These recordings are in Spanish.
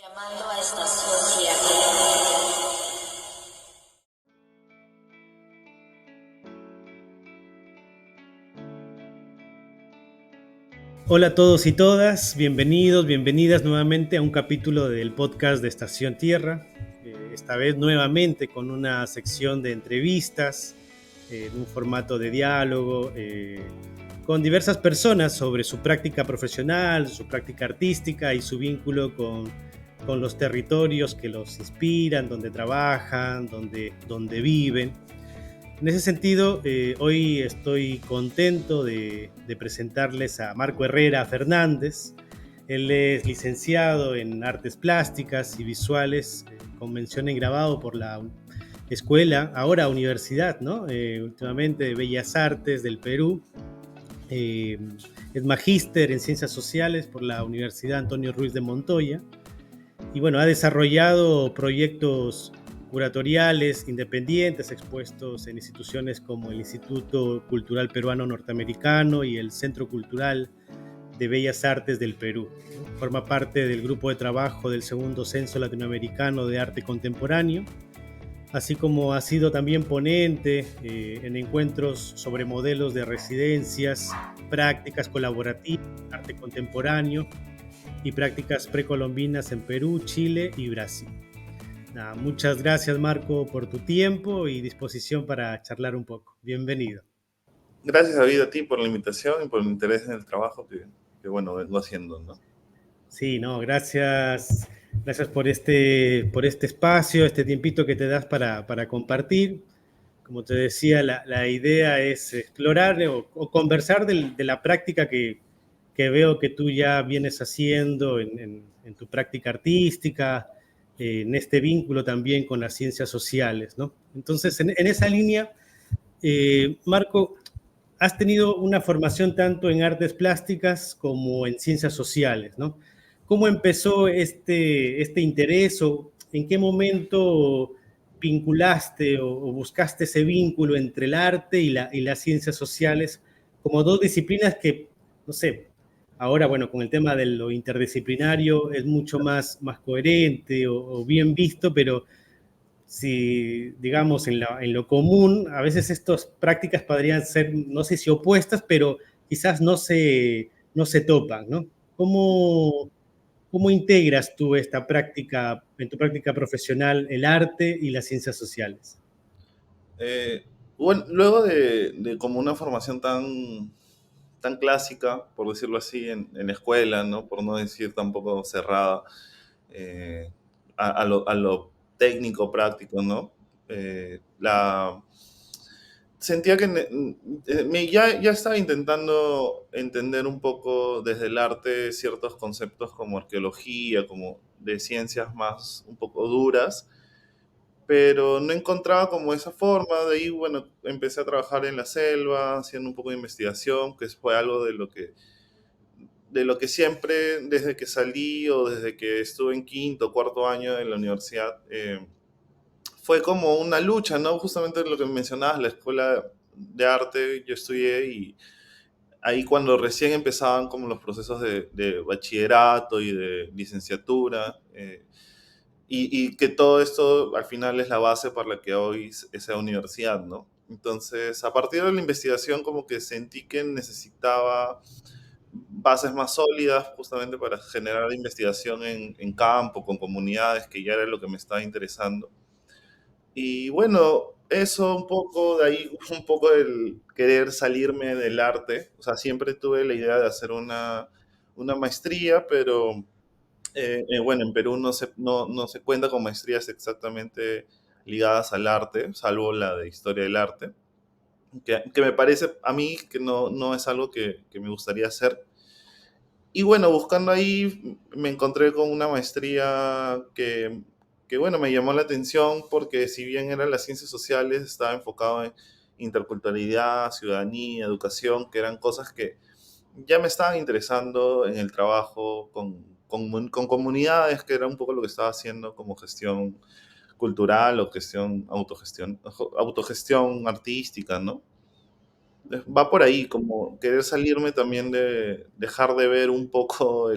Llamando a estación Tierra. Hola a todos y todas, bienvenidos, bienvenidas nuevamente a un capítulo del podcast de Estación Tierra. Esta vez nuevamente con una sección de entrevistas, en un formato de diálogo, con diversas personas sobre su práctica profesional, su práctica artística y su vínculo con los territorios que los inspiran, donde trabajan, donde viven. En ese sentido, hoy estoy contento de presentarles a Marco Herrera Fernández. Él es licenciado en Artes Plásticas y Visuales, con mención en grabado por la escuela, ahora universidad, ¿no? Últimamente de Bellas Artes del Perú. Eh, es magíster en Ciencias Sociales por la Universidad Antonio Ruiz de Montoya. Y bueno, ha desarrollado proyectos curatoriales independientes expuestos en instituciones como el Instituto Cultural Peruano Norteamericano y el Centro Cultural de Bellas Artes del Perú. Forma parte del grupo de trabajo del Segundo Censo Latinoamericano de Arte Contemporáneo, así como ha sido también ponente en encuentros sobre modelos de residencias, prácticas colaborativas, arte contemporáneo y prácticas precolombinas en Perú, Chile y Brasil. Nada, muchas gracias, Marco, por tu tiempo y disposición para charlar un poco. Bienvenido. Gracias, David, a ti por la invitación y por el interés en el trabajo que bueno, vengo haciendo, ¿no? Sí, no, gracias, gracias por este espacio, este tiempito que te das para compartir. Como te decía, la idea es explorar o conversar de la práctica que veo que tú ya vienes haciendo en tu práctica artística, en este vínculo también con las ciencias sociales, ¿no? Entonces, en esa línea, Marco, has tenido una formación tanto en artes plásticas como en ciencias sociales, ¿no? ¿Cómo empezó este interés o en qué momento vinculaste o buscaste ese vínculo entre el arte y las ciencias sociales como dos disciplinas que, no sé, ahora, bueno, con el tema de lo interdisciplinario es mucho más coherente o bien visto, pero si, digamos, en lo común, a veces estas prácticas podrían ser, no sé si opuestas, pero quizás no se topan, ¿no? ¿Cómo, ¿Cómo integras tú esta práctica, en tu práctica profesional, el arte y las ciencias sociales? Eh, bueno, luego de como una formación tan clásica, por decirlo así, en la escuela, ¿no? Por no decir tampoco cerrada, eh, a lo técnico, práctico, ¿no? Sentía que ya estaba intentando entender un poco desde el arte ciertos conceptos como arqueología, como de ciencias más un poco duras, pero no encontraba como esa forma. De ahí, bueno, empecé a trabajar en la selva, haciendo un poco de investigación, que fue algo de lo que siempre, desde que salí o desde que estuve en quinto o cuarto año en la universidad, fue como una lucha, ¿no? Justamente lo que mencionabas, la escuela de arte, yo estudié y ahí cuando recién empezaban como los procesos de bachillerato y de licenciatura, y que todo esto al final es la base para la que hoy es esa universidad, ¿no? Entonces, a partir de la investigación como que sentí que necesitaba bases más sólidas justamente para generar investigación en campo, con comunidades, que ya era lo que me estaba interesando. Y bueno, eso un poco, de ahí un poco el querer salirme del arte. O sea, siempre tuve la idea de hacer una maestría, pero bueno, en Perú no se cuenta con maestrías exactamente ligadas al arte, salvo la de historia del arte, que me parece a mí que no es algo que me gustaría hacer. Y bueno, buscando ahí me encontré con una maestría que bueno, me llamó la atención porque si bien eran las ciencias sociales, estaba enfocado en interculturalidad, ciudadanía, educación, que eran cosas que ya me estaban interesando en el trabajo con comunidades, que era un poco lo que estaba haciendo como gestión cultural o autogestión artística, ¿no? Va por ahí, como querer salirme también de dejar de ver un poco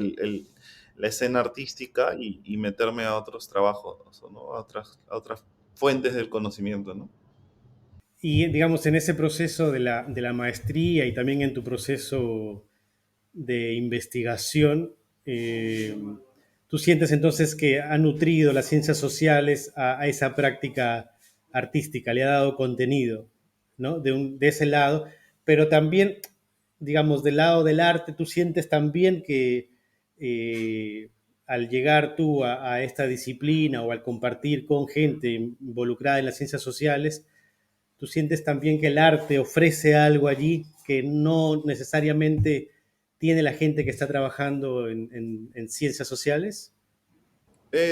la escena artística y meterme a otros trabajos, ¿no? A otras fuentes del conocimiento, ¿no? Y digamos, en ese proceso de la maestría y también en tu proceso de investigación, eh, tú sientes entonces que ha nutrido las ciencias sociales a esa práctica artística, le ha dado contenido, ¿no? De ese lado, pero también, digamos, del lado del arte, tú sientes también que al llegar tú a esta disciplina o al compartir con gente involucrada en las ciencias sociales, tú sientes también que el arte ofrece algo allí que no necesariamente tiene la gente que está trabajando en ciencias sociales.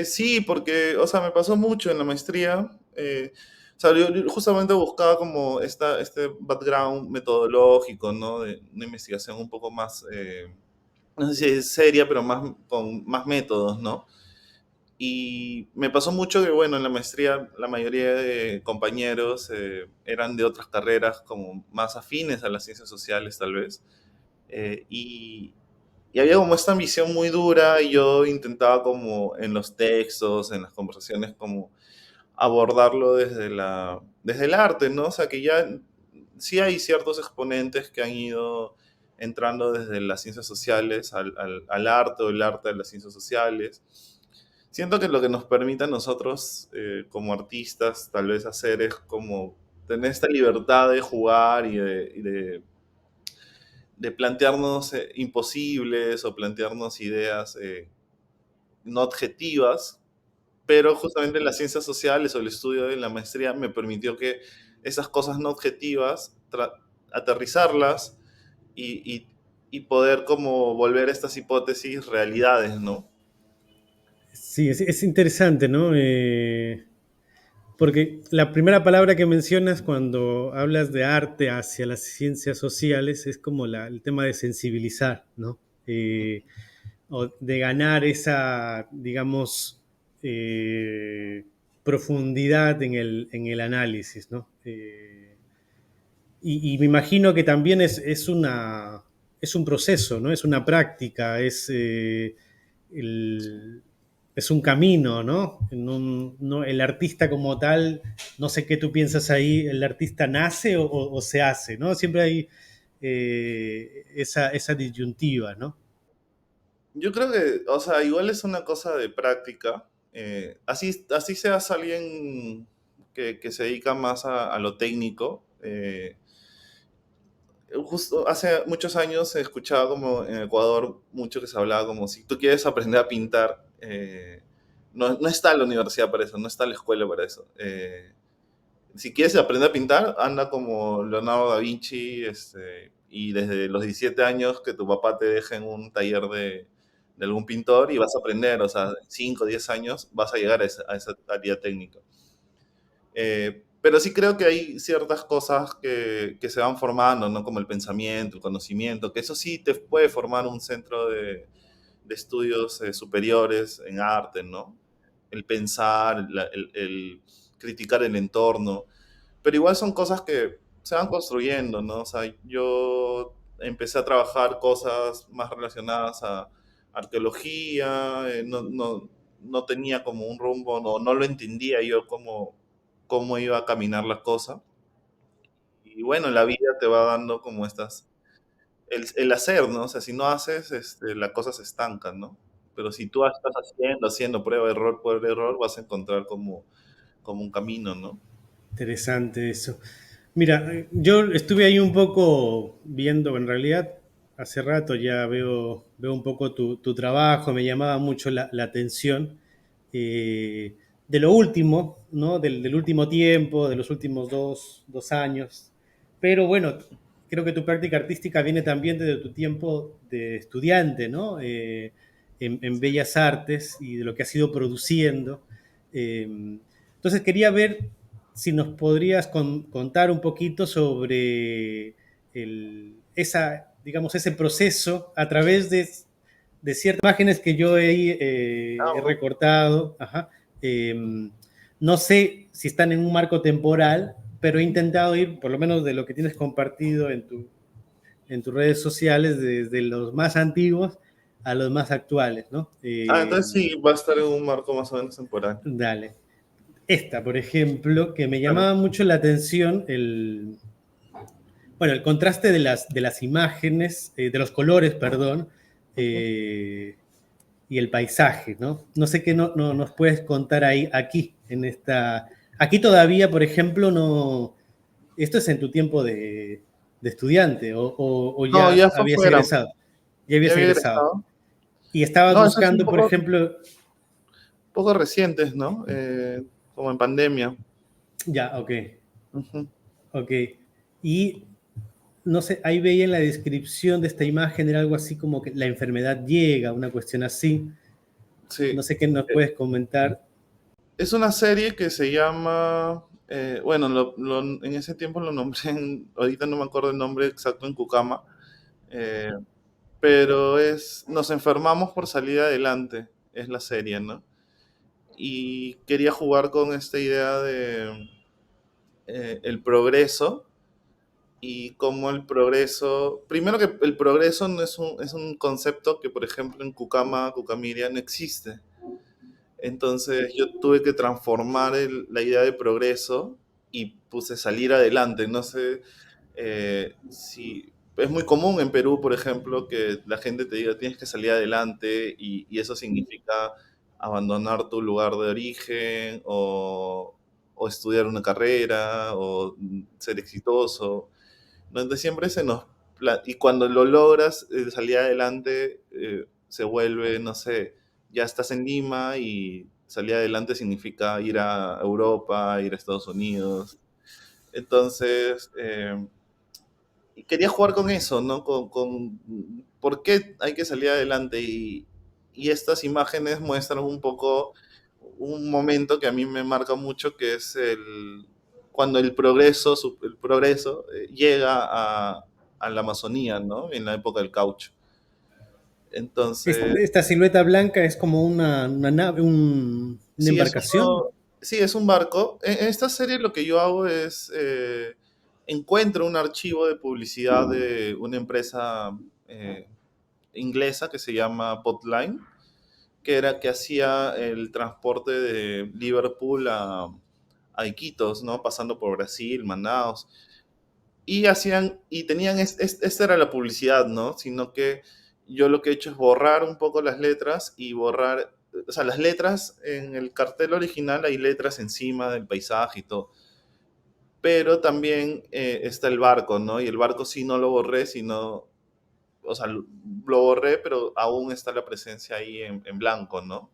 Sí, porque, o sea, me pasó mucho en la maestría. O sea, yo justamente buscaba como este background metodológico, ¿no? De una investigación un poco más, no sé si es seria, pero con más métodos, ¿no? Y me pasó mucho que, bueno, en la maestría la mayoría de compañeros eran de otras carreras como más afines a las ciencias sociales, tal vez. Y había como esta visión muy dura y yo intentaba como en los textos, en las conversaciones, como abordarlo desde el arte, ¿no? O sea, que ya sí hay ciertos exponentes que han ido entrando desde las ciencias sociales al arte o el arte a las ciencias sociales. Siento que lo que nos permite a nosotros como artistas tal vez hacer es como tener esta libertad de jugar y de plantearnos imposibles o plantearnos ideas no objetivas, pero justamente las ciencias sociales o el estudio de la maestría me permitió que esas cosas no objetivas, aterrizarlas y, y poder como volver estas hipótesis realidades, ¿no? Sí, es interesante, ¿no? Porque la primera palabra que mencionas cuando hablas de arte hacia las ciencias sociales es como el tema de sensibilizar, ¿no? O de ganar esa, digamos, profundidad en el análisis, ¿no? Y me imagino que también es un proceso, ¿no? Es una práctica, el, es un camino, ¿no? No, el artista como tal, no sé qué tú piensas ahí, ¿el artista nace o se hace, ¿no? Siempre hay esa disyuntiva, ¿no? Yo creo que, o sea, igual es una cosa de práctica. Así seas alguien que se dedica más a lo técnico. Justo hace muchos años he escuchado como en Ecuador mucho que se hablaba como si tú quieres aprender a pintar, no está la universidad para eso, no está la escuela para eso. Si quieres aprender a pintar, anda como Leonardo da Vinci, y desde los 17 años que tu papá te deje en un taller de algún pintor y vas a aprender, o sea, 5 o 10 años vas a llegar a esa área técnica. Pero sí creo que hay ciertas cosas que se van formando, ¿no? Como el pensamiento, el conocimiento, que eso sí te puede formar un centro de estudios superiores en arte, ¿no? El pensar, el criticar el entorno, pero igual son cosas que se van construyendo, ¿no? O sea, yo empecé a trabajar cosas más relacionadas a arqueología, no tenía como un rumbo, no lo entendía yo cómo iba a caminar la cosa. Y bueno, la vida te va dando como el hacer, ¿no? O sea, si no haces, la cosa se estanca, ¿no? Pero si tú estás haciendo prueba, error por error, vas a encontrar como un camino, ¿no? Interesante eso. Mira, yo estuve ahí un poco viendo, en realidad, hace rato ya veo un poco tu trabajo, me llamaba mucho la atención eh, de lo último, ¿no? Del último tiempo, de los últimos dos años. Pero bueno, creo que tu práctica artística viene también desde tu tiempo de estudiante, ¿no? En Bellas Artes y de lo que has ido produciendo. Entonces quería ver si nos podrías contar un poquito sobre digamos, ese proceso a través de ciertas imágenes que yo he Ah, recortado. Ajá. Eh, no sé si están en un marco temporal, pero he intentado ir, por lo menos de lo que tienes compartido en tus redes sociales, desde los más antiguos a los más actuales, ¿no? Entonces sí, va a estar en un marco más o menos temporal. Dale. Esta, por ejemplo, que me Claro. llamaba mucho la atención, bueno, el contraste de las imágenes, de los colores, perdón, Ujú. eh, y el paisaje, ¿no? No sé qué nos puedes contar ahí, aquí, en esta... Aquí todavía, por ejemplo, no... Esto es en tu tiempo de estudiante o No, ya ya fue habías afuera, egresado. Ya ya habías había egresado. egresado. Y estabas No, eso es buscando, por ejemplo, poco recientes, ¿no? Como en pandemia. ya, ok, Ujú. ok. Y no sé, ahí veía en la descripción de esta imagen, era algo así como que la enfermedad llega, una cuestión así. No Sí. sé qué nos Eh, puedes comentar. Es una serie que se llama, bueno, en ese tiempo lo nombré, ahorita no me acuerdo el nombre exacto en Cucama, eh, pero nos enfermamos por salir adelante, es la serie, ¿no? Y quería jugar con esta idea de el progreso y cómo el progreso, primero que el progreso no es un concepto que, por ejemplo, en Cucamiria no existe. Entonces yo tuve que transformar la idea de progreso y puse salir adelante. No sé si es muy común en Perú, por ejemplo, que la gente te diga tienes que salir adelante y eso significa abandonar tu lugar de origen o estudiar una carrera o ser exitoso. ¿No? Entonces siempre y cuando lo logras, salir adelante, se vuelve, no sé, ya estás en Lima y salir adelante significa ir a Europa, ir a Estados Unidos. Entonces, y quería jugar con eso, ¿no? Con por qué hay que salir adelante y estas imágenes muestran un poco un momento que a mí me marca mucho, que es cuando el progreso llega a la Amazonía, ¿no? En la época del caucho. Entonces, Esta silueta blanca es como una nave, una sí, embarcación. sí, es un barco. En esta serie lo que yo hago es encuentro un archivo de publicidad de una empresa eh, inglesa que se llama Podline, que hacía el transporte de Liverpool a Iquitos, ¿no? Pasando por Brasil, Manaus. Y tenían, esta era la publicidad, ¿no? Sino que yo lo que he hecho es borrar un poco las letras y borrar, o sea, las letras en el cartel original hay letras encima del paisaje y todo. Pero también está el barco, ¿no? Y el barco sí no lo borré, sino, o sea, lo borré, pero aún está la presencia ahí en blanco, ¿no?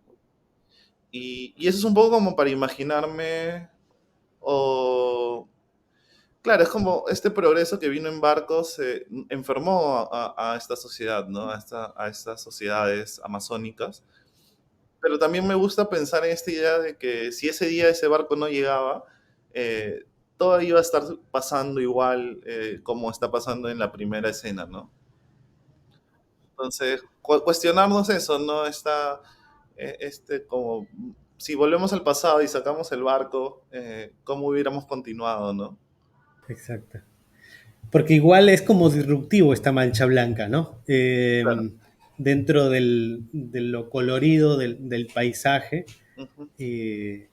Y eso es un poco como para imaginarme, o claro, es como este progreso que vino en barcos enfermó a esta sociedad, ¿no? A estas sociedades amazónicas. Pero también me gusta pensar en esta idea de que si ese día ese barco no llegaba, eh, todo iba a estar pasando igual como está pasando en la primera escena, ¿no? Entonces, cuestionarnos eso, ¿no? Como, si volvemos al pasado y sacamos el barco, ¿cómo hubiéramos continuado, no? Exacto. Porque igual es como disruptivo esta mancha blanca, ¿no? Claro. Dentro de lo colorido del paisaje. Ujú. Eh,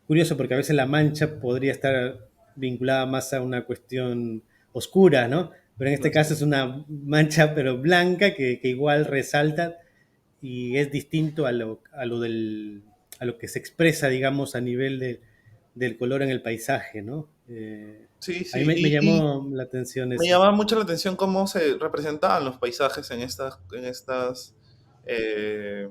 Curioso porque a veces la mancha podría estar vinculada más a una cuestión oscura, ¿no? Pero en este Así caso es. es una mancha pero blanca que igual resalta y es distinto a lo que se expresa, digamos, a nivel del color en el paisaje, ¿no? Sí, A mí sí. me Y llamó la atención me eso. llamaba mucho la atención cómo se representaban los paisajes en estas eh,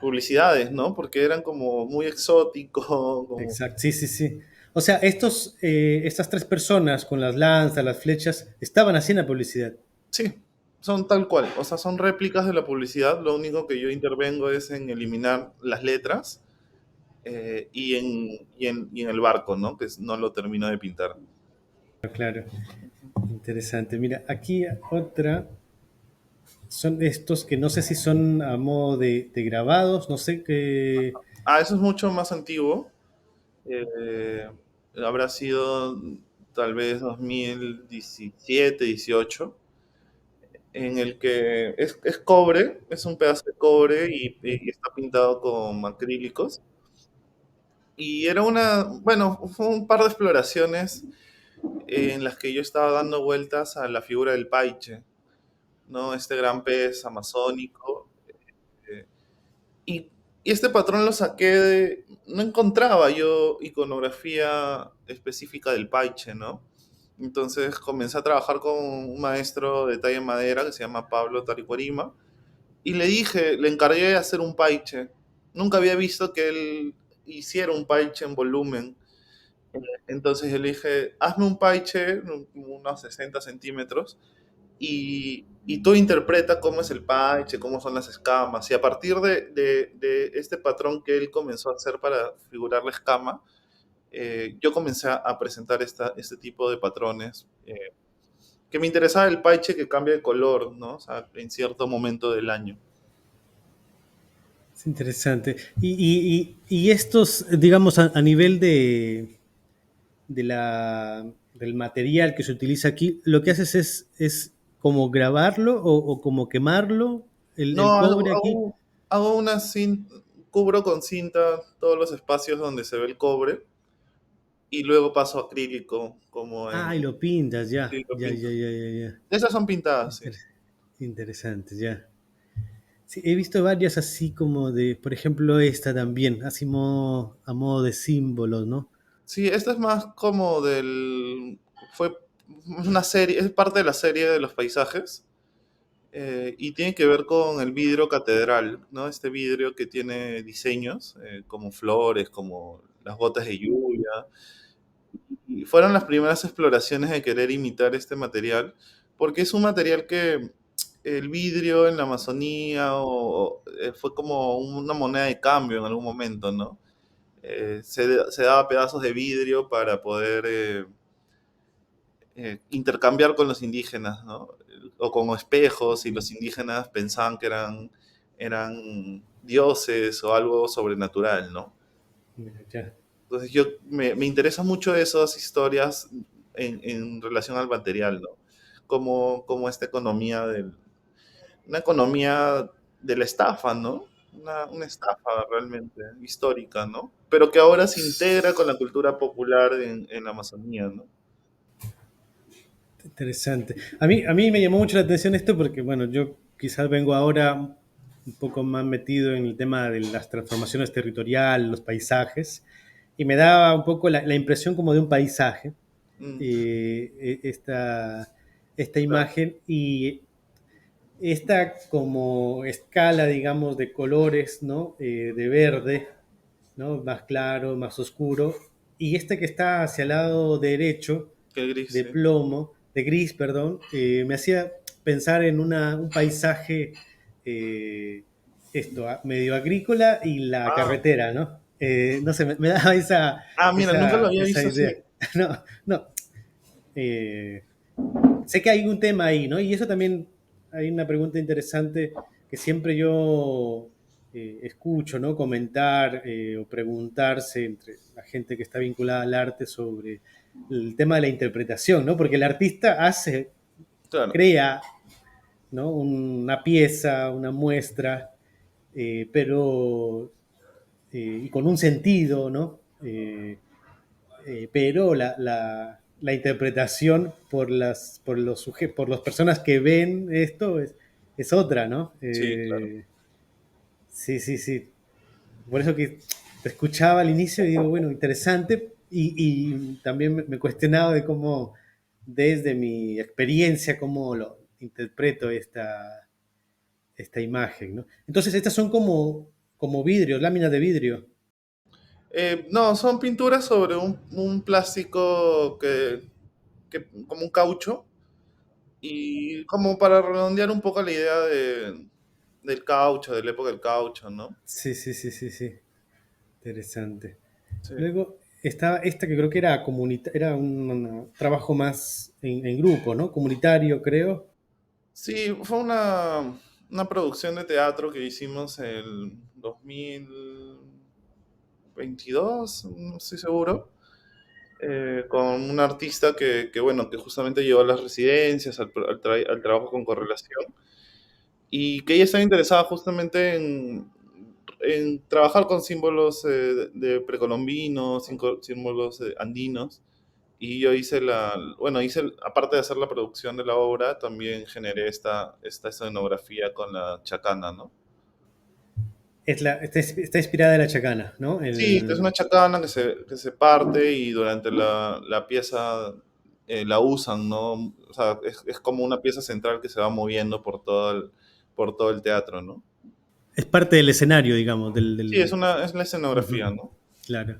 publicidades, ¿no? Porque eran como muy exóticos, como... Exacto, sí, sí, sí. O sea, estas tres personas con las lanzas, las flechas, estaban haciendo publicidad. Sí, son tal cual. O sea, son réplicas de la publicidad. Lo único que yo intervengo es en eliminar las letras y en el barco, ¿no? No lo termino de pintar. Claro, interesante. Mira, aquí otra son estos que no sé si son a modo de grabados, no sé qué. Eso es mucho más antiguo. Eh, Habrá sido tal vez 2017, 18. en el que es cobre, es un pedazo de cobre y está pintado con acrílicos. Y era bueno, fue un par de exploraciones en las que yo estaba dando vueltas a la figura del paiche, ¿no? Este gran pez amazónico. eh, y, y este patrón lo saqué no encontraba yo iconografía específica del paiche, ¿no? Entonces comencé a trabajar con un maestro de talla en madera que se llama Pablo Taricuarima y le encargué de hacer un paiche. Nunca había visto que él hiciera un paiche en volumen. Entonces yo le dije, hazme un paiche, unos 60 centímetros, y tú interpreta cómo es el paiche, cómo son las escamas. Y a partir de este patrón que él comenzó a hacer para figurar la escama, yo comencé a presentar este tipo de patrones. Que me interesaba el paiche que cambia de color, ¿no? O sea, en cierto momento del año. Es interesante. Y estos, digamos, a nivel del material que se utiliza aquí, lo que haces es como grabarlo o como quemarlo, el No, cobre aquí. hago una cinta, cubro con cinta todos los espacios donde se ve el cobre y luego paso a acrílico, como Ah, y en... lo pintas, ya, Sí, lo ya, pinto. ya, ya, ya, ya. Esas son pintadas, sí. Inter- interesante, ya. Sí, he visto varias así como de, por ejemplo, esta también, así a modo de símbolos, ¿no? Sí, esta es más como fue una serie, es parte de la serie de los paisajes y tiene que ver con el vidrio catedral, ¿no? Este vidrio que tiene diseños como flores, como las gotas de lluvia. Y fueron las primeras exploraciones de querer imitar este material, porque es un material que el vidrio en la Amazonía fue como una moneda de cambio en algún momento, ¿no? Se daba pedazos de vidrio para poder intercambiar con los indígenas, ¿no? O con espejos, y los indígenas pensaban que eran dioses o algo sobrenatural, ¿no? Mira, ya. Entonces me interesa mucho esas historias en relación al material, ¿no? Como esta una economía de la estafa, ¿no? Una estafa realmente histórica, ¿no? Pero que ahora se integra con la cultura popular en la Amazonía, ¿no? Interesante. A mí me llamó mucho la atención esto porque, bueno, yo quizás vengo ahora un poco más metido en el tema de las transformaciones territoriales, los paisajes, y me daba un poco la impresión como de un paisaje, Mm, esta claro. imagen, y esta como escala, digamos, de colores, ¿no? De verde, ¿no? Más claro, más oscuro, y este que está hacia el lado derecho, Qué gris, de sí. plomo, de gris, perdón, me hacía pensar en un paisaje medio agrícola y la Ah, carretera, ¿no? No sé, me daba mira, nunca lo había esa visto idea. así. No, no. eh, sé que hay un tema ahí, ¿no? Y eso también hay una pregunta interesante que siempre yo escucho, ¿no? Comentar o preguntarse entre la gente que está vinculada al arte sobre el tema de la interpretación, ¿no? Porque el artista Claro, crea, ¿no? Una pieza, una muestra, pero y con un sentido, ¿no? Pero la interpretación por las personas que ven esto es otra, ¿no? sí, claro. Sí, sí, sí. Por eso que te escuchaba al inicio y digo, bueno, interesante, y también me cuestionaba de cómo, desde mi experiencia, cómo lo interpreto esta imagen, ¿no? Entonces, estas son como vidrios, láminas de vidrio. No, son pinturas sobre un plástico como un caucho, y como para redondear un poco la idea del caucho, de la época del caucho, ¿no? Sí, sí, sí, sí, sí. Interesante. Sí. Luego estaba esta que creo que era era un trabajo más en grupo, ¿no? Comunitario, creo. Sí, fue una producción de teatro que hicimos el 2022, no estoy seguro. con un artista bueno, que justamente llevó a las residencias, al trabajo con correlación, y que ella estaba interesada justamente en trabajar con símbolos de precolombinos, símbolos andinos, y yo aparte de hacer la producción de la obra, también generé esta escenografía con la chacana, ¿no? Está inspirada en la chacana, ¿no? Sí, que es una chacana que se parte y durante la pieza la usan, ¿no? O sea, es como una pieza central que se va moviendo por todo el teatro, ¿no? es parte del escenario, digamos, Sí, es la escenografía, Ujú, ¿no? claro.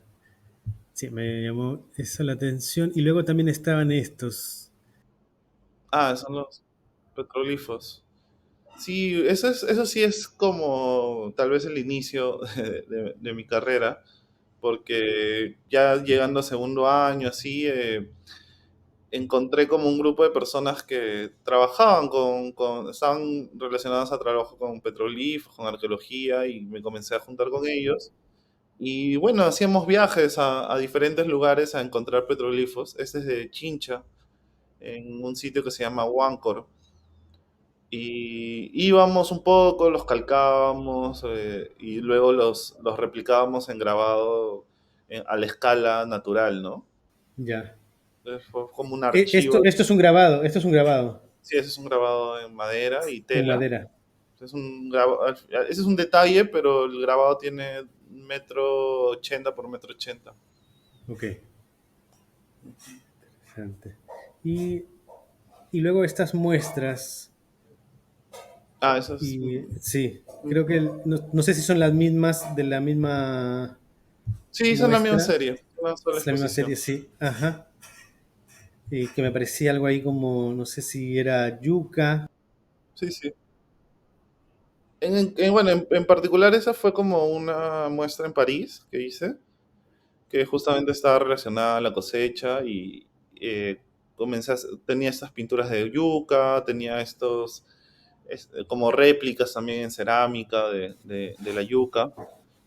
Sí, me llamó eso la atención. Y luego también estaban estos. Ah, son los petroglifos. Sí, eso sí es como tal vez el inicio de mi carrera, porque ya llegando a segundo año, así, encontré como un grupo de personas que trabajaban estaban relacionadas a trabajo con petroglifos, con arqueología, y me comencé a juntar con ellos. Y bueno, hacíamos viajes a diferentes lugares a encontrar petroglifos. Este es de Chincha, en un sitio que se llama Huáncoro. Y íbamos un poco, los calcábamos y luego los replicábamos en grabado a la escala natural, ¿no? Ya. Entonces fue como un archivo. Esto es un grabado, esto es un grabado Sí, ese es un grabado en madera y en tela. madera. Ese es un detalle, pero el grabado tiene 1,80 m por 1,80 m. Ok, interesante. Y, y luego estas muestras, Ah, eso es. y sí, creo que no sé si son las mismas de la misma Sí, son la misma muestra. serie, una sola Es la misma exposición. serie, sí. Ajá. Y que me parecía algo ahí como, no sé si era yuca. Sí, sí. Bueno, en particular esa fue como una muestra en París que hice, que justamente estaba relacionada a la cosecha y eh, tenía estas pinturas de yuca, tenía como réplicas también en cerámica de la yuca,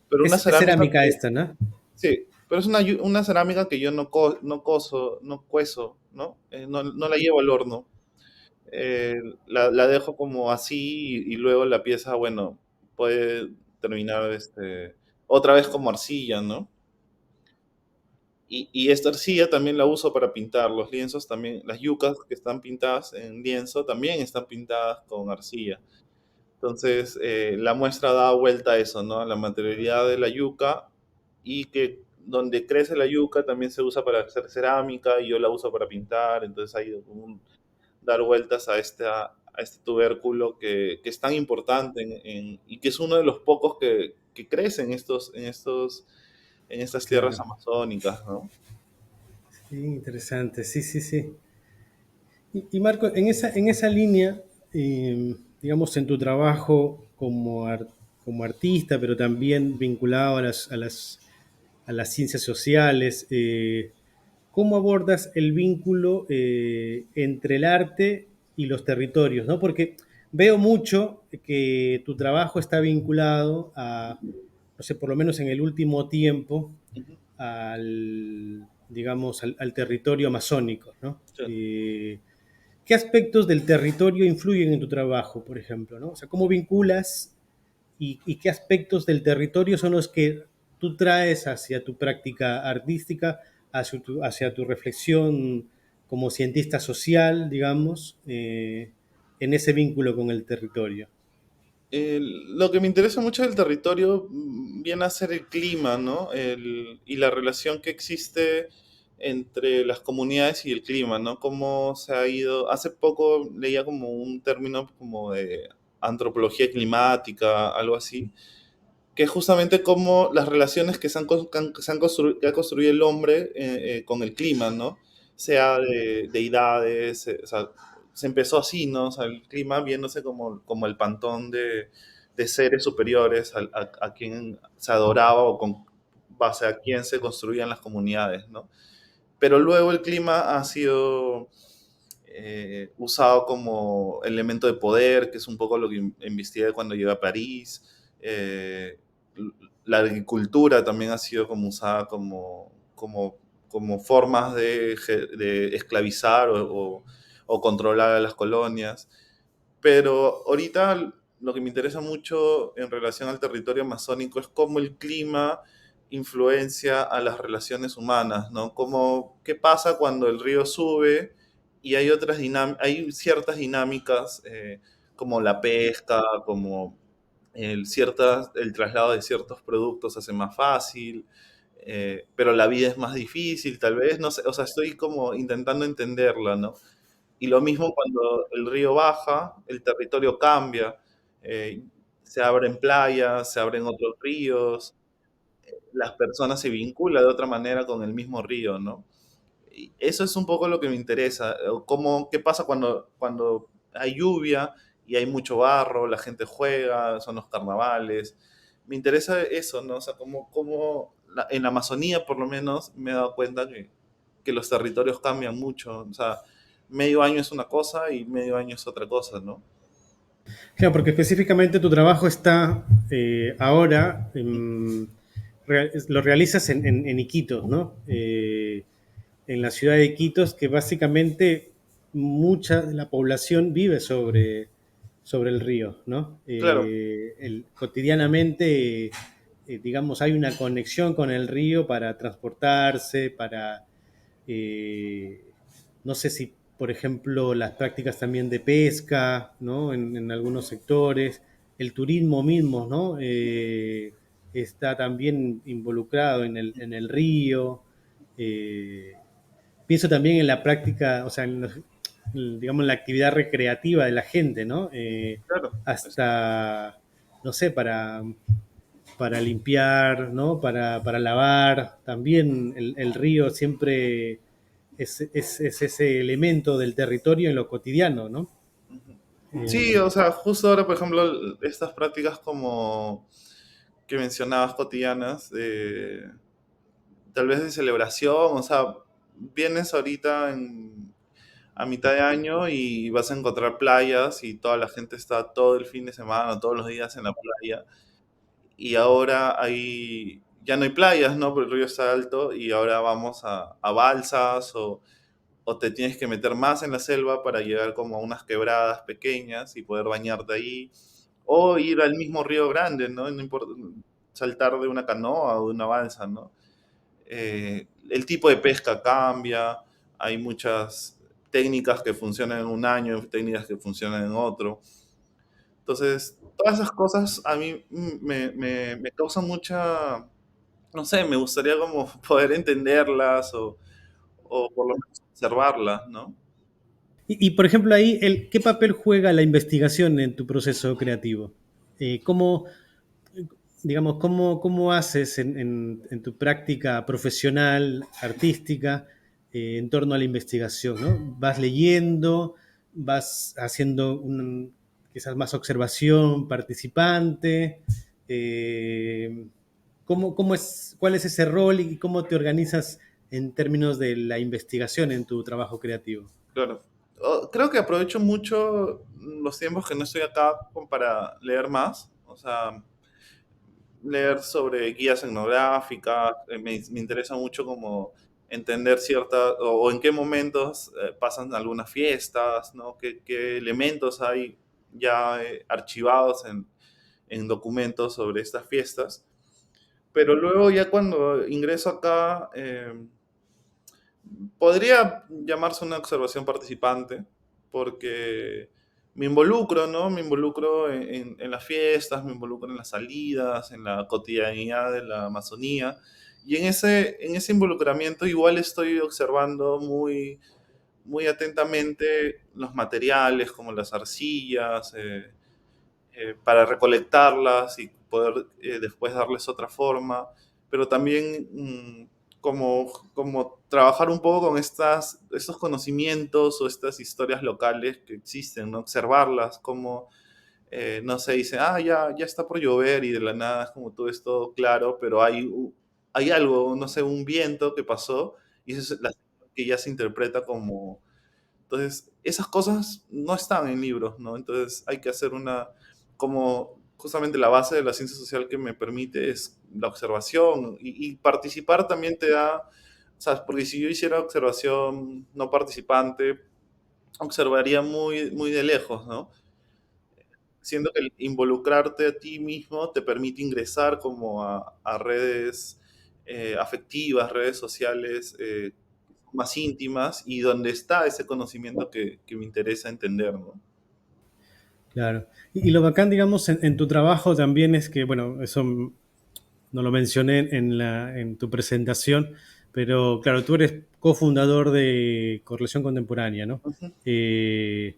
pero una Es cerámica cerámica que, esta, ¿no? sí, pero es una cerámica que yo no cuezo, ¿no? No la llevo al horno. La dejo como así y luego la pieza, bueno, puede terminar otra vez como arcilla, ¿no? Y esta arcilla también la uso para pintar. Los lienzos también, las yucas que están pintadas en lienzo también están pintadas con arcilla. Entonces, la muestra da vuelta a eso, ¿no? A la materialidad de la yuca y que donde crece la yuca también se usa para hacer cerámica y yo la uso para pintar. Entonces, hay como dar vueltas a este tubérculo que es tan importante y que es uno de los pocos que crece en estas tierras Claro. amazónicas, ¿no? Sí, interesante. Sí, sí, sí. Y Marco, en esa línea, digamos, en tu trabajo como artista, pero también vinculado a las ciencias sociales, ¿cómo abordas el vínculo entre el arte y los territorios? ¿No? Porque veo mucho que tu trabajo está vinculado a, no sé, por lo menos en el último tiempo, Ujú. digamos, al territorio amazónico, ¿no? Sí. ¿Qué aspectos del territorio influyen en tu trabajo, por ejemplo? ¿No? O sea, ¿cómo vinculas y qué aspectos del territorio son los que tú traes hacia tu práctica artística, hacia tu reflexión como cientista social, digamos, en ese vínculo con el territorio? Lo que me interesa mucho del territorio viene a ser el clima, ¿no? Y la relación que existe entre las comunidades y el clima, ¿no? Cómo se ha ido. Hace poco leía como un término como de antropología climática, algo así, que es justamente como las relaciones que ha construido el hombre con el clima, ¿no? Sea de deidades, o sea, se empezó así, ¿no? O sea, el clima viéndose como el pantón de seres superiores a quien se adoraba o con base a quien se construían las comunidades, ¿no? Pero luego el clima ha sido usado como elemento de poder, que es un poco lo que investigué cuando llegué a París. La agricultura también ha sido como usada como como formas de esclavizar o controlar a las colonias. Pero ahorita lo que me interesa mucho en relación al territorio amazónico es cómo el clima influencia a las relaciones humanas, ¿no? ¿Qué pasa cuando el río sube y hay hay ciertas dinámicas como la pesca, como el traslado de ciertos productos se hace más fácil, pero la vida es más difícil, tal vez, no sé, o sea, estoy como intentando entenderla, ¿no? Y lo mismo cuando el río baja, el territorio cambia, eh, se abren playas, se abren otros ríos, las personas se vinculan de otra manera con el mismo río, ¿no? Y eso es un poco lo que me interesa, qué pasa cuando hay lluvia y hay mucho barro, la gente juega, son los carnavales. Me interesa eso, ¿no? O sea, en la Amazonía por lo menos me he dado cuenta que los territorios cambian mucho, o sea, medio año es una cosa y medio año es otra cosa, ¿no? Claro, porque específicamente tu trabajo está ahora, lo realizas en Iquitos, ¿no? En la ciudad de Iquitos, que básicamente mucha de la población vive sobre el río, ¿no? Claro. Cotidianamente, digamos, hay una conexión con el río para transportarse, eh, no sé si, por ejemplo, las prácticas también de pesca, ¿no? En algunos sectores, el turismo mismo, ¿no? Está también involucrado en el río. Eh, Pienso también en la práctica, o sea, digamos, en la actividad recreativa de la gente, ¿no? Claro. Hasta, no sé, para limpiar, ¿no? Para lavar. También el río siempre es ese elemento del territorio en lo cotidiano, ¿no? Sí, Eh, o sea, justo ahora, por ejemplo, estas prácticas como que mencionabas cotidianas, tal vez de celebración, o sea, vienes ahorita a mitad de año y vas a encontrar playas y toda la gente está todo el fin de semana, todos los días en la playa. Y ahora ya no hay playas, ¿no? Porque el río está alto y ahora vamos a balsas o te tienes que meter más en la selva para llegar como a unas quebradas pequeñas y poder bañarte ahí. O ir al mismo río grande, ¿no? No importa saltar de una canoa o de una balsa, ¿no? El tipo de pesca cambia, hay muchas técnicas que funcionan en un año, técnicas que funcionan en otro. Entonces, todas esas cosas a mí me causan mucha, no sé, me gustaría como poder entenderlas o por lo menos observarlas, ¿no? por ejemplo, ahí, ¿qué papel juega la investigación en tu proceso creativo? ¿Cómo, digamos, cómo haces en tu práctica profesional, artística, en torno a la investigación, ¿no? ¿Vas leyendo, vas haciendo quizás más observación participante? Eh, ¿Cuál es ese rol y cómo te organizas en términos de la investigación en tu trabajo creativo? Claro. Creo que aprovecho mucho los tiempos que no estoy acá como para leer más, o sea, leer sobre guías etnográficas, me interesa mucho como entender o en qué momentos pasan algunas fiestas, ¿no? ¿Qué elementos hay ya archivados en documentos sobre estas fiestas. Pero luego ya cuando ingreso acá, podría llamarse una observación participante, porque me involucro, ¿no? Me involucro en las fiestas, me involucro en las salidas, en la cotidianidad de la Amazonía, y en ese involucramiento igual estoy observando muy atentamente los materiales, como las arcillas, para recolectarlas y poder después darles otra forma, pero también como trabajar un poco con estos conocimientos o estas historias locales que existen, ¿no? Observarlas, como, no sé, dice, ya está por llover y de la nada es como todo esto claro, pero hay algo, no sé, un viento que pasó y eso es que ya se interpreta como. Entonces, esas cosas no están en libros, ¿no? Entonces, hay que hacer como justamente la base de la ciencia social que me permite es la observación y participar también te da ¿sabes? Porque si yo hiciera observación no participante, observaría muy, muy de lejos, ¿no? Siendo que el involucrarte a ti mismo te permite ingresar como a redes afectivas, redes sociales más íntimas y donde está ese conocimiento que me interesa entender, ¿no? Claro. Y lo bacán, digamos, en tu trabajo también es que, bueno, eso no lo mencioné en tu presentación, pero claro, tú eres cofundador de Correlación Contemporánea, ¿no? Ujú. Eh,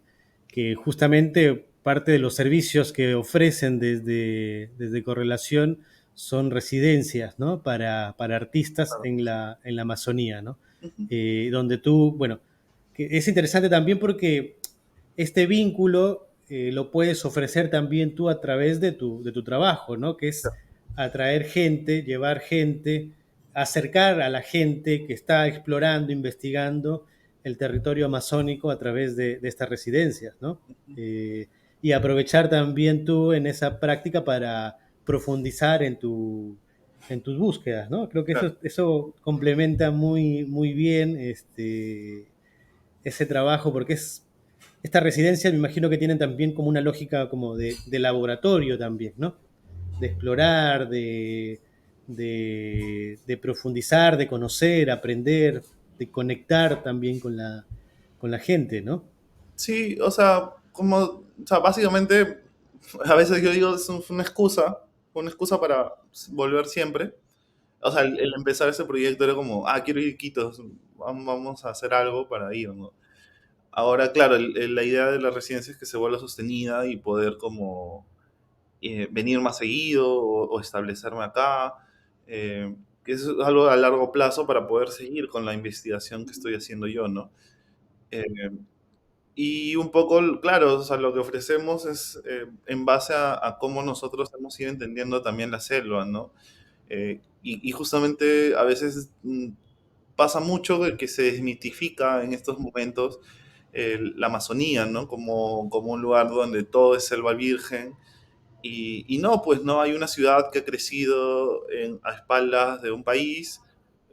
que justamente parte de los servicios que ofrecen desde Correlación son residencias, ¿no? Para artistas Claro. en la Amazonía, ¿no? Ujú. Donde tú, bueno, que es interesante también porque este vínculo lo puedes ofrecer también tú a través de tu trabajo, ¿no? Que es atraer gente, llevar gente, acercar a la gente que está explorando, investigando el territorio amazónico a través de estas residencias, ¿no? Eh, y aprovechar también tú en esa práctica para profundizar en tus búsquedas, ¿no? Creo que Claro. eso complementa muy, muy bien ese trabajo, porque estas residencias me imagino que tienen también como una lógica como de laboratorio también, ¿no? De explorar, de profundizar, de conocer, aprender, de conectar también con la gente, ¿no? Sí, o sea, básicamente, a veces yo digo, fue una excusa para volver siempre. O sea, el empezar ese proyecto era como, quiero ir a Quito, vamos a hacer algo para ir, ¿no? Ahora, claro, la idea de la residencia es que se vuelva sostenida y poder como venir más seguido o establecerme acá, que es algo a largo plazo para poder seguir con la investigación que estoy haciendo yo, ¿no? Eh, y un poco, claro, o sea, lo que ofrecemos es en base a cómo nosotros hemos ido entendiendo también la selva, ¿no? Y justamente a veces pasa mucho que se desmitifica en estos momentos la Amazonía, ¿no? Como un lugar donde todo es selva virgen. Y no, pues no, hay una ciudad que ha crecido a espaldas de un país,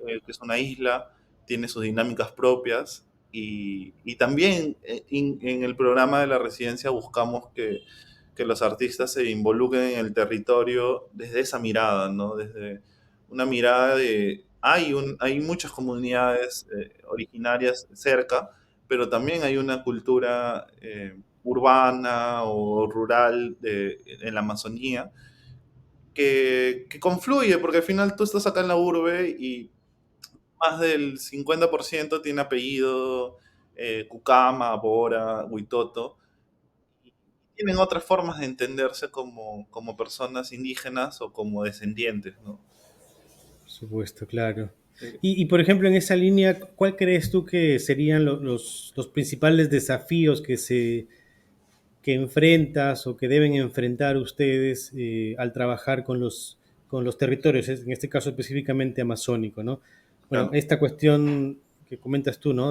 que es una isla, tiene sus dinámicas propias. Y también en el programa de la residencia buscamos que los artistas se involucren en el territorio desde esa mirada, ¿no? Desde una mirada de... hay muchas comunidades originarias cerca, pero también hay una cultura urbana o rural en la Amazonía que confluye, porque al final tú estás acá en la urbe y más del 50% tiene apellido Cucama, Bora, Huitoto, y tienen otras formas de entenderse como personas indígenas o como descendientes, ¿no? Por supuesto, claro. Eh, Por ejemplo, en esa línea, ¿cuál crees tú que serían los principales desafíos que enfrentas o que deben enfrentar ustedes al trabajar con los territorios, en este caso específicamente amazónico, ¿no? Bueno, claro. esta cuestión que comentas tú, ¿no?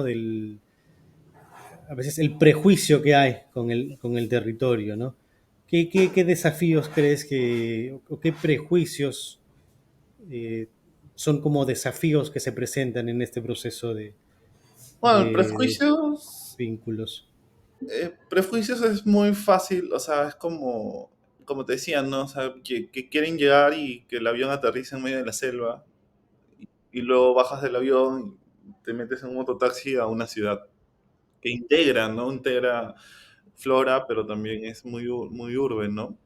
A veces el prejuicio que hay con el territorio, ¿no? ¿Qué desafíos crees o qué prejuicios eh, son como desafíos que se presentan en este proceso de, Bueno, de vínculos? prejuicios es muy fácil, o sea, es como te decía, ¿no? O sea, que quieren llegar y que el avión aterrice en medio de la selva y luego bajas del avión y te metes en un mototaxi a una ciudad que integra, ¿no? Integra flora, pero también es muy, muy urbe, ¿no?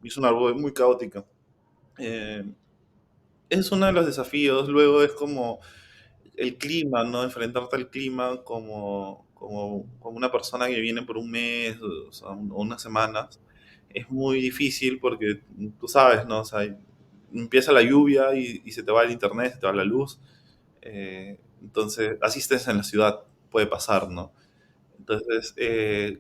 Y es una urbe muy caótica. Eh, es uno de los desafíos. Luego es como el clima, ¿no? Enfrentarte al clima como una persona que viene por un mes o sea, o unas semanas. Es muy difícil porque tú sabes, ¿no? O sea, empieza la lluvia y se te va el internet, se te va la luz. Entonces, así estés en la ciudad, puede pasar, ¿no? Entonces,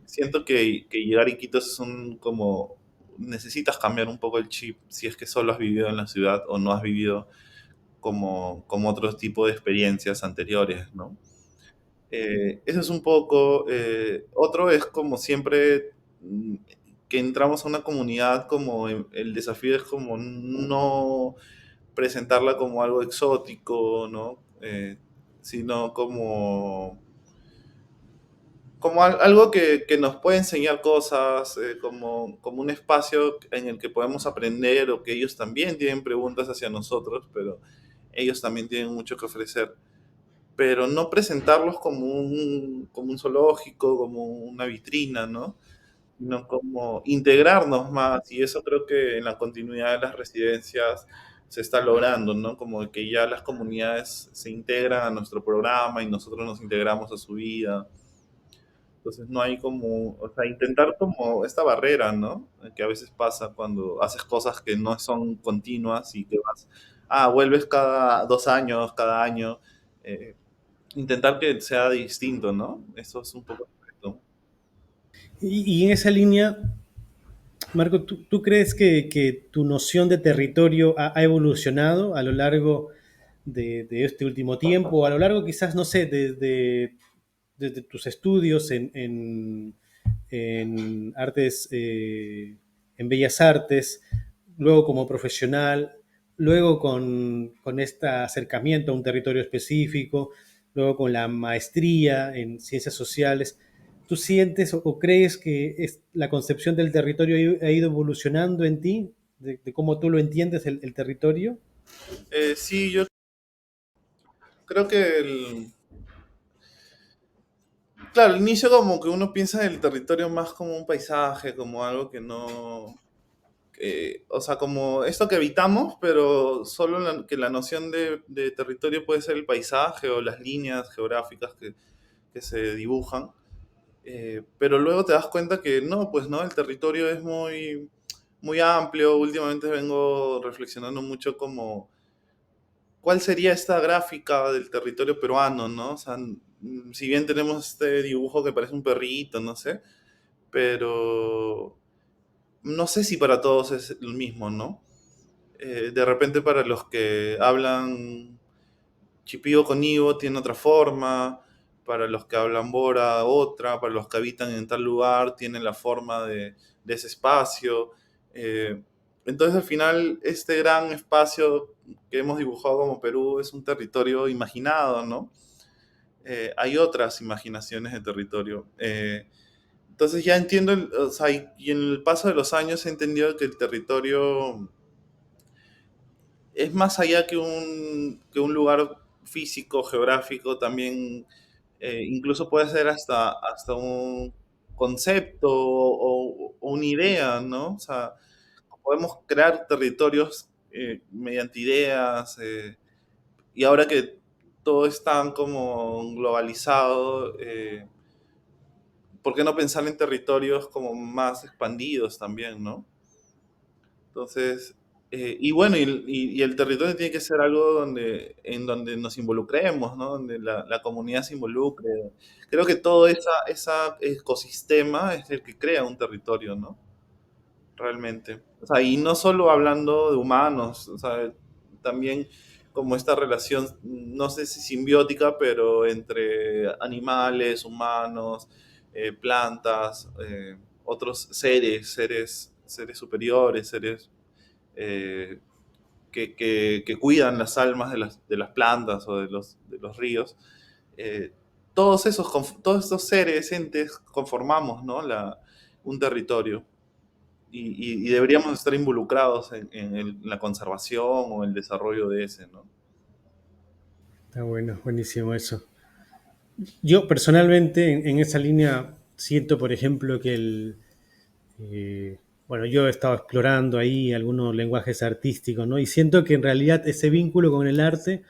siento que llegar a Iquitos es como, necesitas cambiar un poco el chip si es que solo has vivido en la ciudad o no has vivido como otro tipo de experiencias anteriores, ¿no? Eso es un poco, otro es como siempre que entramos a una comunidad, como el desafío es como no presentarla como algo exótico, ¿no? sino como algo que nos puede enseñar cosas, como un espacio en el que podemos aprender o que ellos también tienen preguntas hacia nosotros, pero ellos también tienen mucho que ofrecer. Pero no presentarlos como un zoológico, como una vitrina, ¿no? Sino como integrarnos más, y eso creo que en la continuidad de las residencias se está logrando, ¿no? Como que ya las comunidades se integran a nuestro programa y nosotros nos integramos a su vida. Entonces no hay como, o sea, intentar como esta barrera, ¿no? Que a veces pasa cuando haces cosas que no son continuas y que vuelves cada 2 años, cada año. eh, Intentar que sea distinto, ¿no? Eso es un poco el reto. Y en esa línea, Marco, ¿tú crees que tu noción de territorio ha evolucionado a lo largo de este último tiempo, o a lo largo quizás, no sé, desde tus estudios en artes, en bellas artes, luego como profesional, luego con este acercamiento a un territorio específico, luego con la maestría en ciencias sociales? ¿Tú sientes o crees que la concepción del territorio ha ido evolucionando en ti, de cómo tú lo entiendes el territorio? Sí, yo creo que claro, al inicio como que uno piensa en el territorio más como un paisaje, como algo que no, o sea, como esto que habitamos, pero solo que la noción de territorio puede ser el paisaje o las líneas geográficas que se dibujan. Pero luego te das cuenta que no, pues no, el territorio es muy, muy amplio. Últimamente vengo reflexionando mucho como cuál sería esta gráfica del territorio peruano, ¿no? O sea, si bien tenemos este dibujo que parece un perrito, no sé, pero no sé si para todos es el mismo, ¿no? De repente para los que hablan Chipío con Ivo tiene otra forma, para los que hablan Bora otra, para los que habitan en tal lugar tienen la forma de ese espacio. Eh, entonces al final este gran espacio que hemos dibujado como Perú es un territorio imaginado, ¿no? Hay otras imaginaciones de territorio. Entonces ya entiendo, o sea, y en el paso de los años he entendido que el territorio es más allá que un lugar físico, geográfico, también incluso puede ser hasta un concepto o una idea, ¿no? O sea, podemos crear territorios mediante ideas, y ahora que todo es tan como globalizado, ¿por qué no pensar en territorios como más expandidos también, ¿no? Entonces, y bueno, y el territorio tiene que ser algo en donde nos involucremos, ¿no? Donde la comunidad se involucre. Creo que todo esa ecosistema es el que crea un territorio, ¿no? Realmente. O sea, y no solo hablando de humanos, o sea, también como esta relación, no sé si simbiótica, pero entre animales, humanos, plantas, otros seres superiores, seres eh, que cuidan las almas de las plantas o de los ríos. Eh, todos estos seres, entes, conformamos, ¿no? Un territorio y deberíamos estar involucrados en la conservación o el desarrollo de ese, ¿no? Está bueno, buenísimo eso. Yo personalmente en esa línea siento, por ejemplo, que bueno, yo he estado explorando ahí algunos lenguajes artísticos, ¿no? Y siento que en realidad ese vínculo con el arte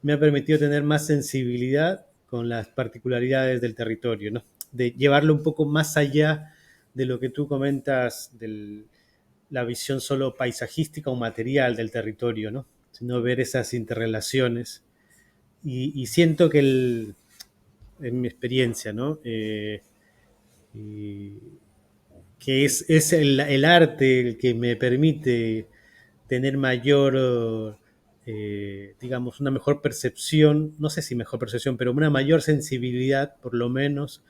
me ha permitido tener más sensibilidad con las particularidades del territorio, ¿no? De llevarlo un poco más allá de lo que tú comentas, de la visión solo paisajística o material del territorio, ¿no? Sino ver esas interrelaciones. Y siento que en mi experiencia, ¿no? Y que es el arte el que me permite tener mayor, digamos, una mejor percepción, no sé si mejor percepción, pero una mayor sensibilidad, por lo menos,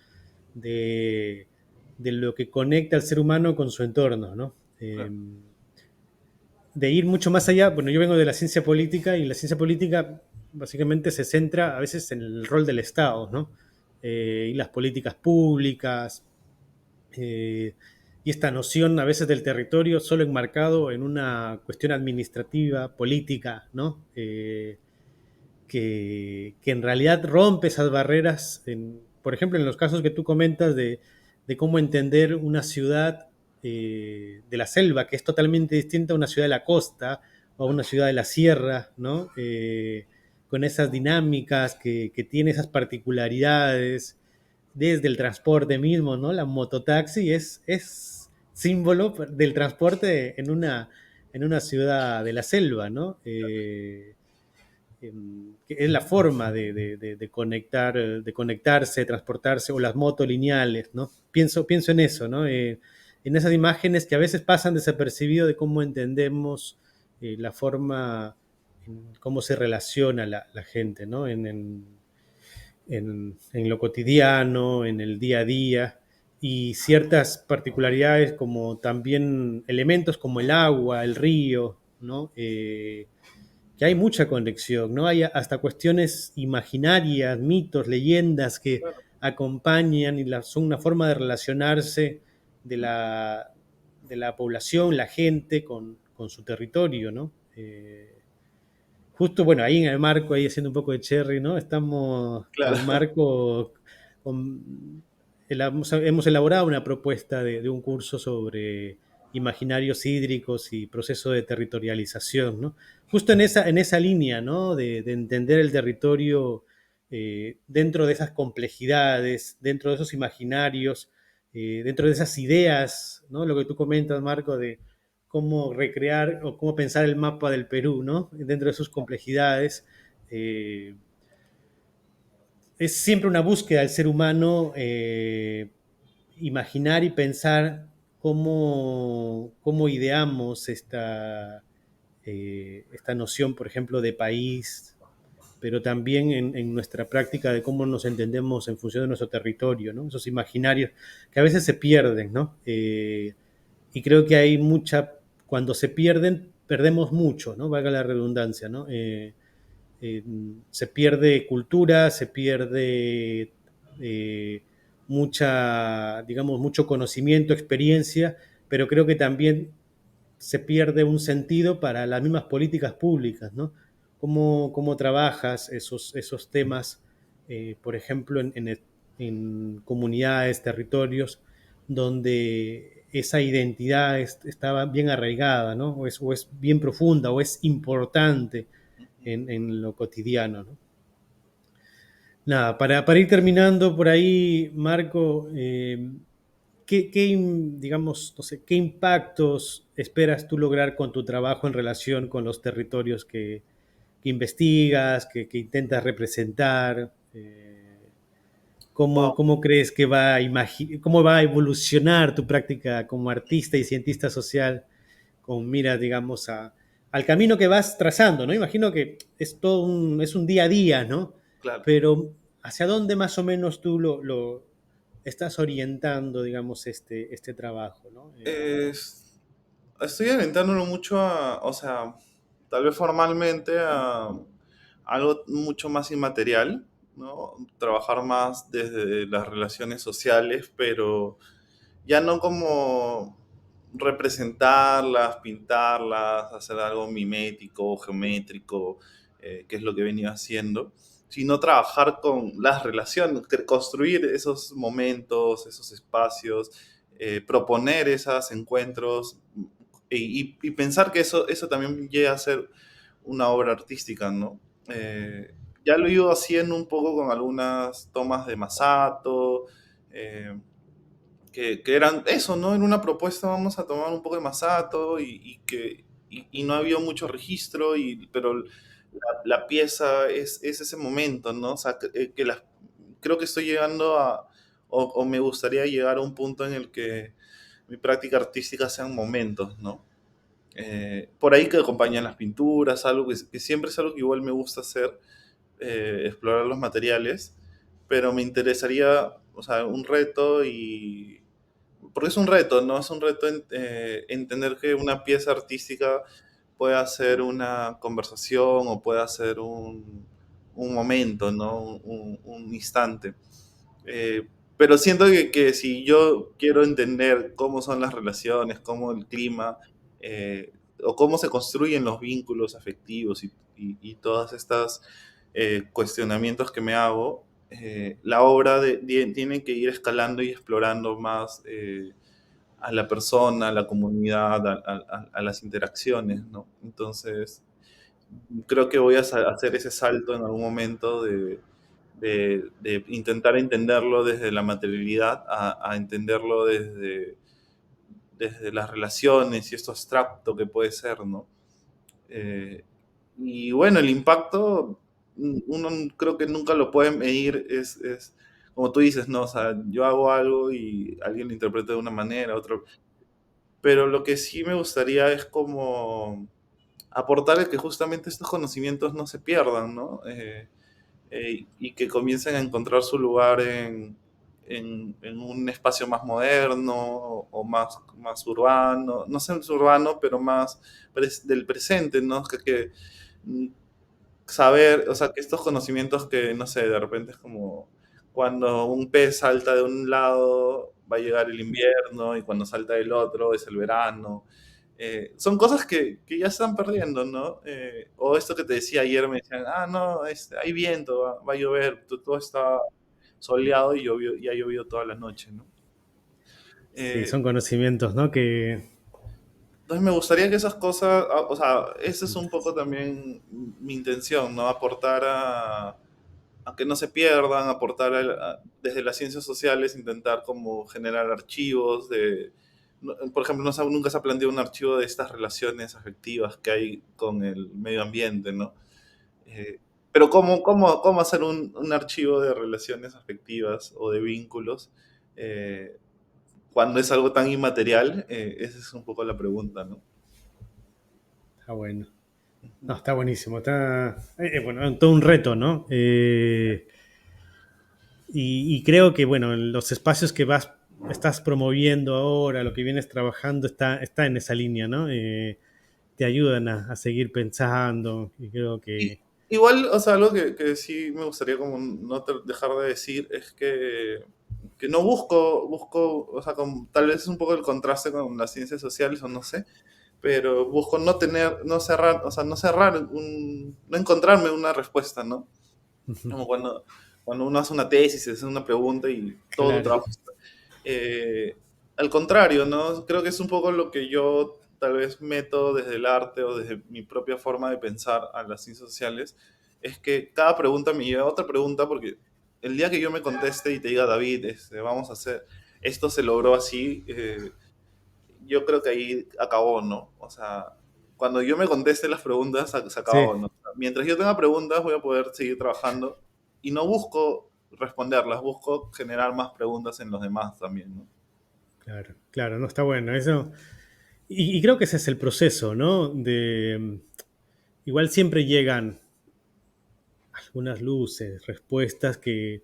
de lo que conecta al ser humano con su entorno, ¿no? Claro. De ir mucho más allá. Bueno, yo vengo de la ciencia política y la ciencia política básicamente se centra a veces en el rol del Estado, ¿no? Y las políticas públicas, eh, y esta noción a veces del territorio solo enmarcado en una cuestión administrativa, política, ¿no? Que en realidad rompe esas barreras, por ejemplo, en los casos que tú comentas de cómo entender una ciudad de la selva, que es totalmente distinta a una ciudad de la costa o a una ciudad de la sierra, ¿no? Con esas dinámicas que tiene esas particularidades, desde el transporte mismo, ¿no? La mototaxi es símbolo del transporte en una ciudad de la selva, ¿no? Que es la forma de conectar, de conectarse, de transportarse, o las motos lineales, ¿no? Pienso en eso, ¿no? En esas imágenes que a veces pasan desapercibido de cómo entendemos la forma, en cómo se relaciona la gente, ¿no? En lo cotidiano, en el día a día, y ciertas particularidades como también elementos como el agua, el río, ¿no? Que hay mucha conexión, ¿no? Hay hasta cuestiones imaginarias, mitos, leyendas que Claro. acompañan y son una forma de relacionarse de de la población, la gente con su territorio, ¿no? Justo, bueno, ahí en el marco, ahí haciendo un poco de cherry, ¿no? Estamos Claro. con Marco, hemos elaborado una propuesta de un curso sobre imaginarios hídricos y proceso de territorialización, ¿no? Justo en esa línea, ¿no? De entender el territorio dentro de esas complejidades, dentro de esos imaginarios, dentro de esas ideas, ¿no? Lo que tú comentas, Marco, de cómo recrear o cómo pensar el mapa del Perú, ¿no? Dentro de sus complejidades. Es siempre una búsqueda del ser humano imaginar y pensar cómo ideamos esta noción, por ejemplo, de país, pero también en nuestra práctica de cómo nos entendemos en función de nuestro territorio, ¿no? Esos imaginarios que a veces se pierden, ¿no? Y creo que hay cuando se pierden, perdemos mucho, ¿no? Valga la redundancia, ¿no? Eh, Se pierde cultura, se pierde eh, digamos, mucho conocimiento, experiencia, pero creo que también se pierde un sentido para las mismas políticas públicas, ¿no? Cómo trabajas esos temas, por ejemplo, en comunidades, territorios, donde esa identidad estaba bien arraigada, ¿no? O es bien profunda, o es importante en lo cotidiano, ¿no? Nada, para ir terminando por ahí, Marco, digamos, no sé, qué impactos esperas tú lograr con tu trabajo en relación con los territorios que investigas, que intentas representar? Wow. ¿Cómo crees que cómo va a evolucionar tu práctica como artista y cientista social con mira, digamos, al camino que vas trazando, ¿no? Imagino que es es un día a día, ¿no? Claro. Pero ¿hacia dónde más o menos tú lo estás orientando, digamos, este trabajo, ¿no? Es- Estoy aventándolo mucho o sea, tal vez formalmente a algo mucho más inmaterial, ¿no? Trabajar más desde las relaciones sociales, pero ya no como representarlas, pintarlas, hacer algo mimético, geométrico, que es lo que he venido haciendo, sino trabajar con las relaciones, construir esos momentos, esos espacios, proponer esos encuentros y pensar que eso también llega a ser una obra artística, ¿no? Ya lo he ido haciendo un poco con algunas tomas de Masato, eh, que eran eso, ¿no? En una propuesta vamos a tomar un poco de Masato y no había mucho registro, pero la pieza es ese momento, ¿no? O sea, creo que estoy llegando o me gustaría llegar a un punto en el que mi práctica artística sean momentos, ¿no? Por ahí que acompañan las pinturas, algo que siempre es algo que igual me gusta hacer, explorar los materiales, pero me interesaría, o sea, un reto porque es un reto, ¿no? Es un reto entender que una pieza artística puede ser una conversación o puede ser un momento, ¿no? Un instante. Pero siento que si yo quiero entender cómo son las relaciones, cómo el clima, o cómo se construyen los vínculos afectivos y todas estas cuestionamientos que me hago, la obra tiene que ir escalando y explorando más a la persona, a la comunidad, a las interacciones, ¿no? Entonces, creo que voy a hacer ese salto en algún momento de intentar entenderlo desde la materialidad a entenderlo desde las relaciones y esto abstracto que puede ser, ¿no? Eh, y bueno, el impacto, uno creo que nunca lo puede medir, como tú dices, ¿no? O sea, yo hago algo y alguien lo interpreta de una manera, otro, pero lo que sí me gustaría es como aportar el que justamente estos conocimientos no se pierdan, ¿no? Y que comiencen a encontrar su lugar en un espacio más moderno o más urbano, no sé si urbano, pero más del presente, ¿no? Mm, saber, o sea, que estos conocimientos que, no sé, de repente es como cuando un pez salta de un lado va a llegar el invierno y cuando salta del otro es el verano. Son cosas que ya se están perdiendo, ¿no? O esto que te decía ayer, me decían, ah, no, hay viento, va a llover, todo está soleado y y ha llovido toda la noche, ¿no? Sí, Eh, son conocimientos, ¿no? entonces me gustaría que esas cosas, o sea, esa es un poco también mi intención, ¿no? Aportar a que no se pierdan, aportar desde las ciencias sociales, intentar como generar archivos por ejemplo, nunca se ha planteado un archivo de estas relaciones afectivas que hay con el medio ambiente, ¿no? Eh, pero ¿cómo hacer un archivo de relaciones afectivas o de vínculos eh, cuando es algo tan inmaterial? Esa es un poco la pregunta, ¿no? Está bueno. No, está buenísimo. Está, bueno, todo un reto, ¿no? Y creo que, bueno, en los espacios que estás promoviendo ahora, lo que vienes trabajando, está en esa línea, ¿no? Te ayudan a seguir pensando y creo que... Igual, o sea, algo que sí me gustaría como no dejar de decir es que no busco, o sea, tal vez es un poco el contraste con las ciencias sociales o no sé, pero busco no cerrar, o sea, no encontrarme una respuesta, ¿no? Como cuando uno hace una tesis, hace una pregunta y todo tu Claro, trabajo. Eh, Al contrario, ¿no? Creo que es un poco lo que yo tal vez meto desde el arte o desde mi propia forma de pensar a las ciencias sociales, es que cada pregunta me lleva a otra pregunta porque el día que yo me conteste y te diga, David, vamos a hacer, esto se logró así, yo creo que ahí acabó, ¿no? O sea, cuando yo me conteste las preguntas, se sí, acabó, ¿no? Mientras yo tenga preguntas, voy a poder seguir trabajando y no busco responderlas, busco generar más preguntas en los demás también, ¿no? claro, claro, no está bueno. Eso, y creo que ese es el proceso, ¿no? Igual siempre llegan algunas luces, respuestas que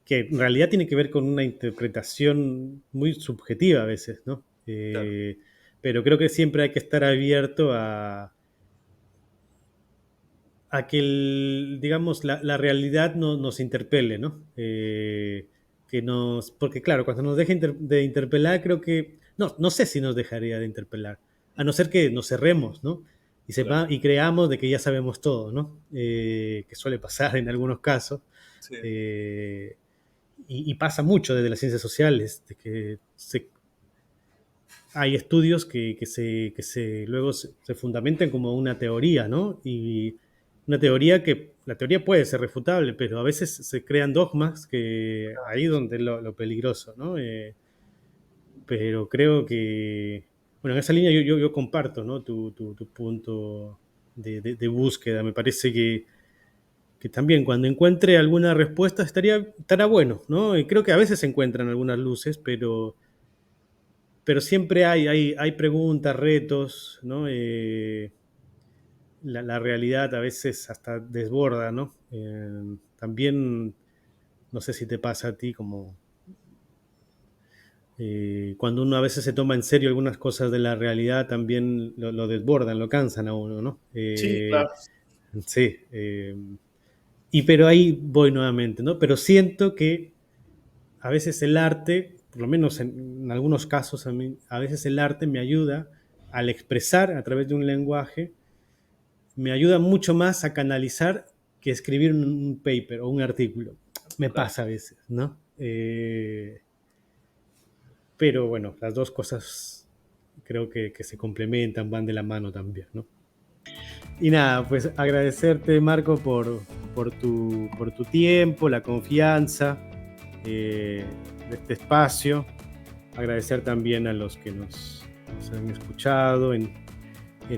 en realidad tienen que ver con una interpretación muy subjetiva a veces, ¿no? Claro. Pero creo que siempre hay que estar abierto a que, digamos, la realidad nos interpele, ¿no? Porque claro, cuando nos deja de interpelar, creo que, no sé si nos dejaría de interpelar, a no ser que nos cerremos, ¿no? Claro, Y creamos de que ya sabemos todo, ¿no? Que suele pasar en algunos casos. sí, eh, y pasa mucho desde las ciencias sociales, de que hay estudios luego se fundamentan como una teoría, ¿no? Y una teoría la teoría puede ser refutable, pero a veces se crean dogmas que ahí es donde es lo peligroso, ¿no? Pero creo que, bueno, en esa línea yo comparto, ¿no? Tu punto de búsqueda. Me parece que también cuando encuentre alguna respuesta estará bueno, ¿no? Y creo que a veces se encuentran algunas luces, pero siempre hay preguntas, retos, ¿no? La realidad a veces hasta desborda, ¿no? También, no sé si te pasa a ti, como cuando uno a veces se toma en serio algunas cosas de la realidad, también lo desbordan, lo cansan a uno, ¿no? sí, claro. Sí, pero ahí voy nuevamente, ¿no? Pero siento que a veces el arte, por lo menos en algunos casos, a veces el arte me ayuda al expresar a través de un lenguaje, me ayuda mucho más a canalizar que escribir un paper o un artículo. Me Claro. pasa a veces, ¿no? Pero bueno, las dos cosas creo que se complementan, van de la mano también, ¿no? Y nada, pues agradecerte, Marco, por tu tiempo, la confianza de este espacio. Agradecer también a los que nos han escuchado en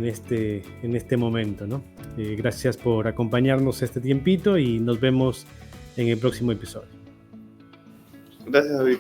este momento, ¿no? Gracias por acompañarnos este tiempito y nos vemos en el próximo episodio. Gracias, David.